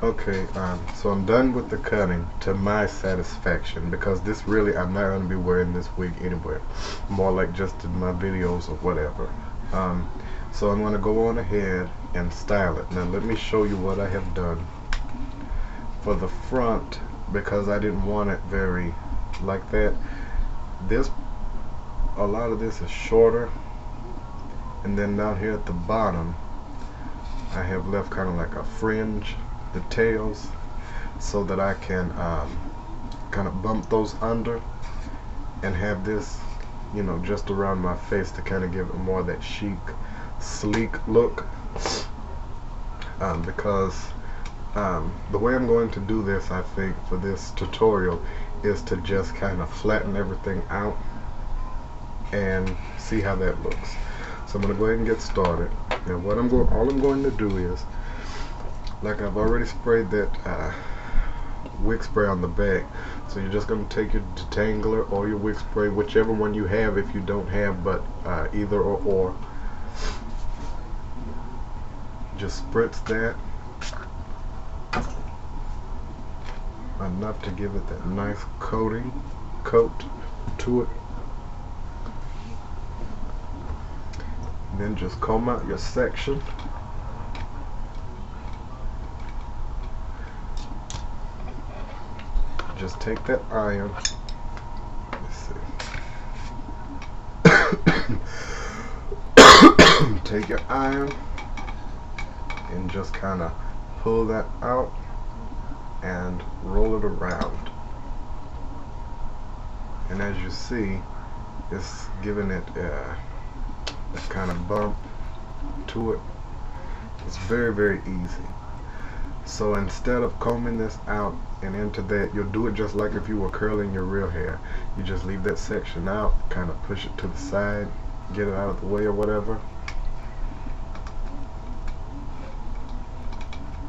Okay, so I'm done with the cutting to my satisfaction, because this really, I'm not going to be wearing this wig anywhere. More like just in my videos or whatever. Um, so I'm going to go on ahead and style it. Now let me show you what I have done for the front, because I didn't want it very like that. This, a lot of this is shorter, and then down here at the bottom I have left kind of like a fringe, the tails, so that I can kind of bump those under and have this, you know, just around my face to kind of give it more of that chic, sleek look. Because the way I'm going to do this, I think, for this tutorial is to just kind of flatten everything out and see how that looks. So I'm going to go ahead and get started. Now what all I'm going to do is, like I've already sprayed that wig spray on the back, so you're just going to take your detangler or your wig spray, whichever one you have. If you don't have but either or, just spritz that enough to give it that nice coat to it. Then just comb out your section. Just take that iron. Let's see. Take your iron and just kind of pull that out and roll it around. And as you see, it's giving it a kind of bump to it. It's very, very easy. So instead of combing this out and into that, you'll do it just like if you were curling your real hair. You just leave that section out, kind of push it to the side, get it out of the way or whatever,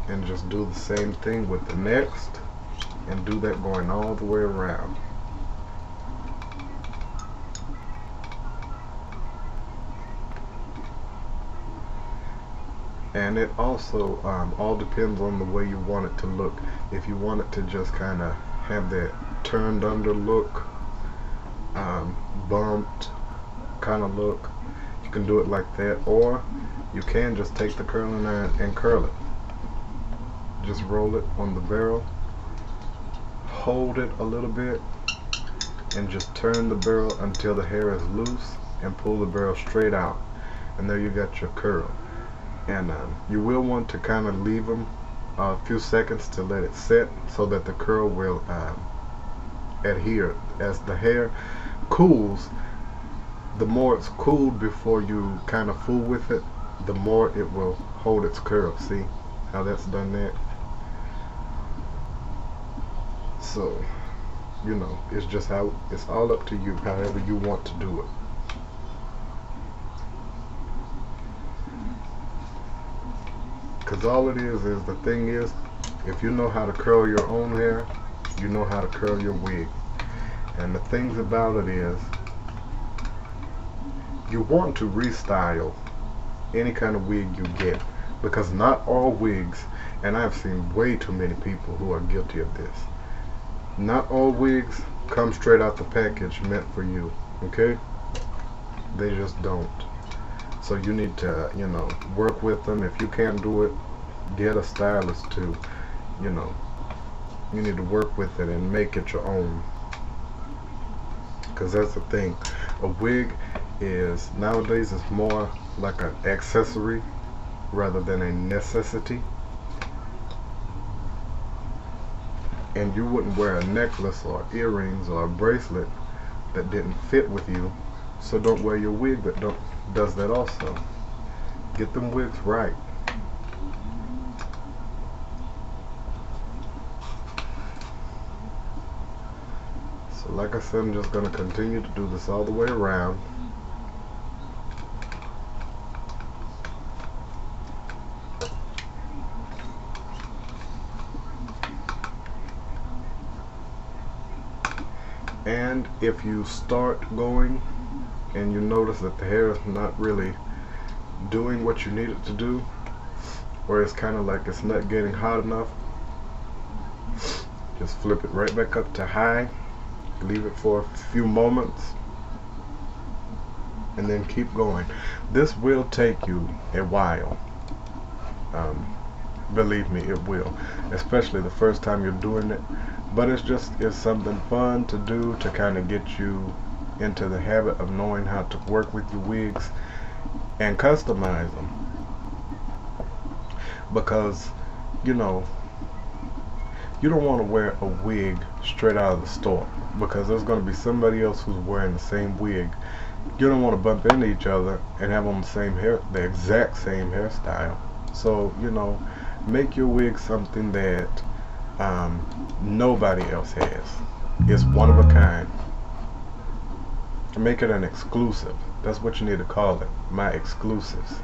and just do the same thing with the next, and do that going all the way around. And it also all depends on the way you want it to look. If you want it to just kind of have that turned under look, bumped kind of look, you can do it like that, or you can just take the curling iron and curl it. Just roll it on the barrel, hold it a little bit, and just turn the barrel until the hair is loose, and pull the barrel straight out, and there you got your curl. And you will want to kind of leave them a few seconds to let it set, so that the curl will adhere. As the hair cools, the more it's cooled before you kind of fool with it, the more it will hold its curl. See how that's done that? So, you know, it's just how, it's all up to you, however you want to do it. Because all it is the thing is, if you know how to curl your own hair, you know how to curl your wig. And the things about it is, you want to restyle any kind of wig you get, because not all wigs, and I've seen way too many people who are guilty of this, not all wigs come straight out the package meant for you, okay? They just don't. So you need to, you know, work with them. If you can't do it, get a stylist to, you know, you need to work with it and make it your own. Because that's the thing, a wig is, nowadays, it's more like an accessory rather than a necessity. And you wouldn't wear a necklace or earrings or a bracelet that didn't fit with you. So don't wear your wig that does that also. Get them wigs right. So like I said, I'm just going to continue to do this all the way around. And if you start going and you notice that the hair is not really doing what you need it to do, or it's kind of like it's not getting hot enough, Just flip it right back up to high, leave it for a few moments, and then keep going. This will take you a while. Believe me, it will, especially the first time you're doing it. But it's something fun to do to kind of get you into the habit of knowing how to work with your wigs and customize them. Because, you know, you don't want to wear a wig straight out of the store, because there's going to be somebody else who's wearing the same wig. You don't want to bump into each other and have on the exact same hairstyle. So, you know, make your wig something that nobody else has. It's one of a kind. Make it an exclusive. That's what you need to call it. My exclusives.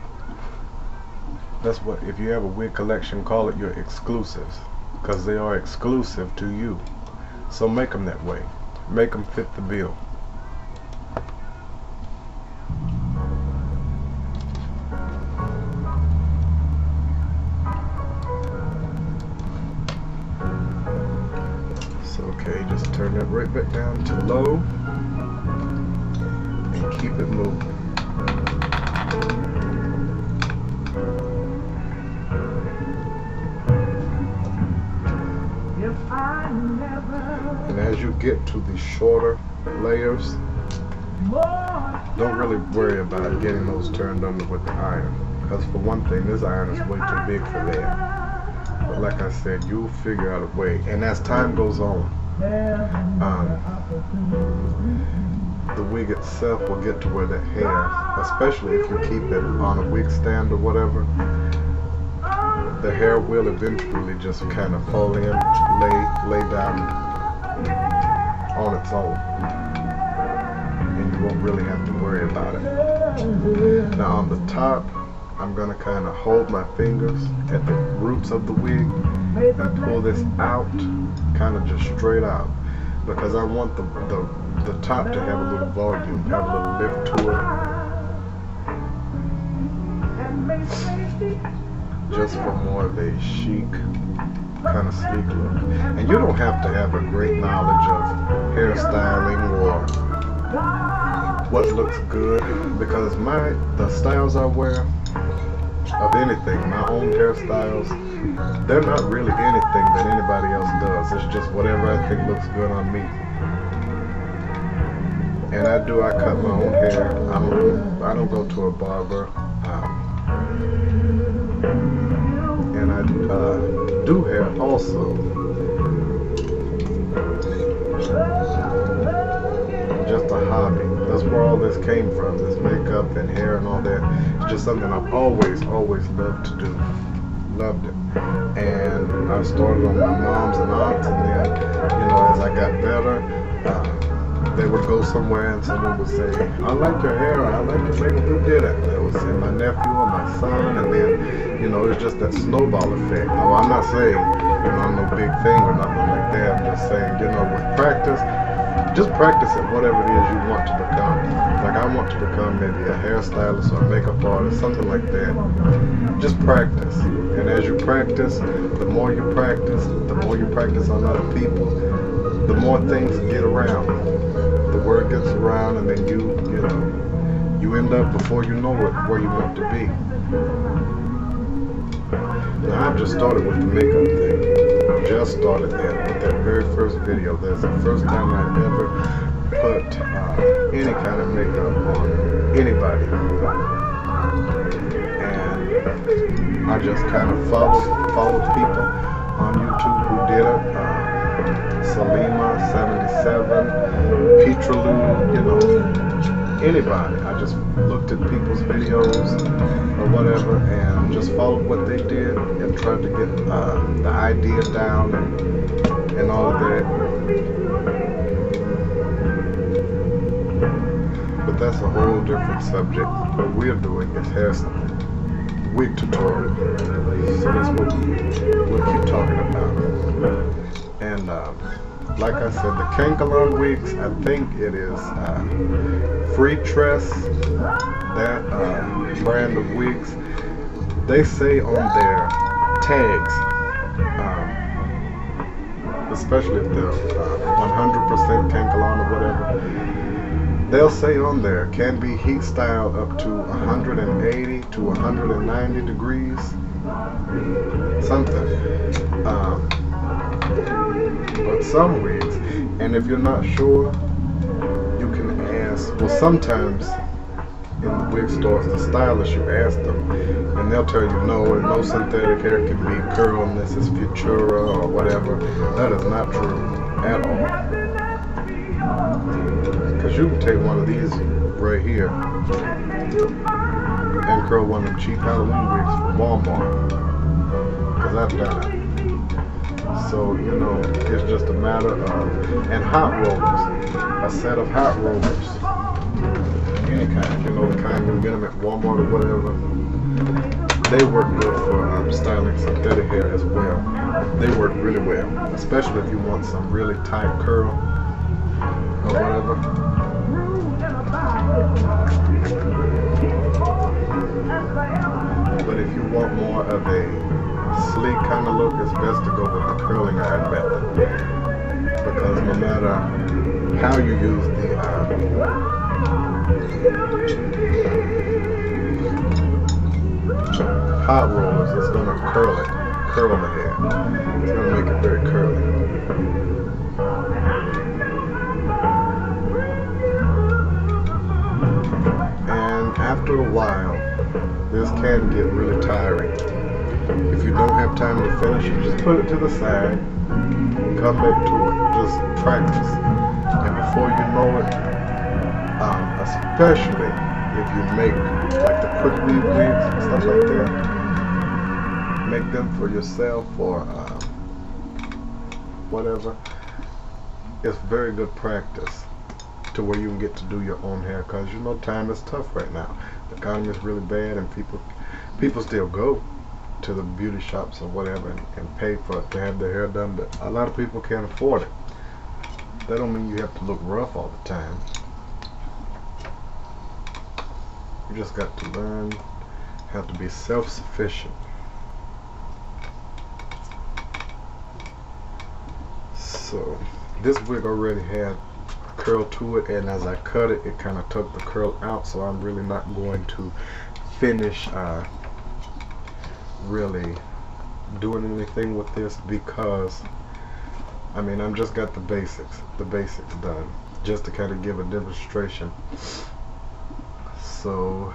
That's what, if you have a wig collection, call it your exclusives, because they are exclusive to you. So make them that way. Make them fit the bill. So okay, just turn that right back down to low and keep it moving. And as you get to the shorter layers, don't really worry about getting those turned under with the iron, because for one thing, this iron is way too big for that. But like I said, you'll figure out a way. And as time goes on, the wig itself will get to where the hair, especially if you keep it on a wig stand or whatever, the hair will eventually just kind of fall in, lay down on its own, and you won't really have to worry about it. Now on the top, I'm going to kind of hold my fingers at the roots of the wig and pull this out, kind of just straight out, because I want the top to have a little volume, have a little lift to it, just for more of a chic, kind of sleek look. And you don't have to have a great knowledge of hairstyling or what looks good, because the styles I wear, of anything, my own hairstyles, they're not really anything that anybody else does. It's just whatever I think looks good on me. And I cut my own hair. I don't go to a barber. And I do hair also. Just a hobby. That's where all this came from, this makeup and hair and all that. It's just something I've always loved to do. Loved it. And I started on my mom's and aunts, and then, you know, as I got better, they would go somewhere and someone would say, I like your hair, I like your makeup, who did it? They would say my nephew or my son, and then, you know, it's just that snowball effect. No, I'm not saying, you know, I'm no big thing or nothing like that. I'm just saying, you know, with practice, just practice at whatever it is you want to become. Like I want to become maybe a hairstylist or a makeup artist, something like that. Just practice. And as you practice, the more you practice on other people, the more things get around. The word gets around, and then you end up, before you know it, where you want to be. Now I've just started with the makeup thing. Just started that with that very first video. That's the first time I ever put any kind of makeup on anybody. And I just kind of followed people on YouTube who did it. Salima 77, Petrolube, you know, anybody. I just looked at people's videos or whatever and just followed what they did and tried to get the idea down and all of that. But that's a whole different subject. What we're doing is hairstyling, wig tutorial. So that's what we'll keep talking about. And like I said, the Kankalon wigs, I think it is Free Tress, that brand of wigs. They say on their tags, the especially if they're 100% Kankilon or whatever, they'll say on there can be heat styled up to 180 to 190 degrees, something. But some wigs, and if you're not sure, you can ask. Well, sometimes in the wig stores, the stylist, you ask them, and they'll tell you no synthetic hair can be curled unless it's Futura or whatever. That is not true at all. Because you can take one of these right here and curl one of them cheap Halloween wigs from Walmart. Because I've done it. So, you know, it's just a matter of, and hot rollers, a set of hot rollers, any kind, you know, the kind you get them at Walmart or whatever, they work good for styling synthetic hair as well. They work really well, especially if you want some really tight curl or whatever. But if you want more of a sleek kind of look, it's best to go with the curling iron method, because no matter how you use the hot rollers, it's going to curl the hair. It's going to make it very curly. And after a while, this can get really tiring. If you don't have time to finish it, just put it to the side, come back to it, just practice. And before you know it, especially if you make like the quick weave wigs and stuff like that, make them for yourself or whatever, it's very good practice to where you can get to do your own hair, because you know time is tough right now. The economy is really bad, and people still go to the beauty shops or whatever and pay for it to have their hair done, but a lot of people can't afford it. That don't mean you have to look rough all the time. You just got to learn how to be self-sufficient. So this wig already had curl to it, and as I cut it, it kind of took the curl out, so I'm really not going to finish really doing anything with this, because I mean I'm just got the basics done, just to kind of give a demonstration. So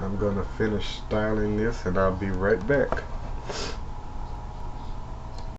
I'm gonna finish styling this and I'll be right back.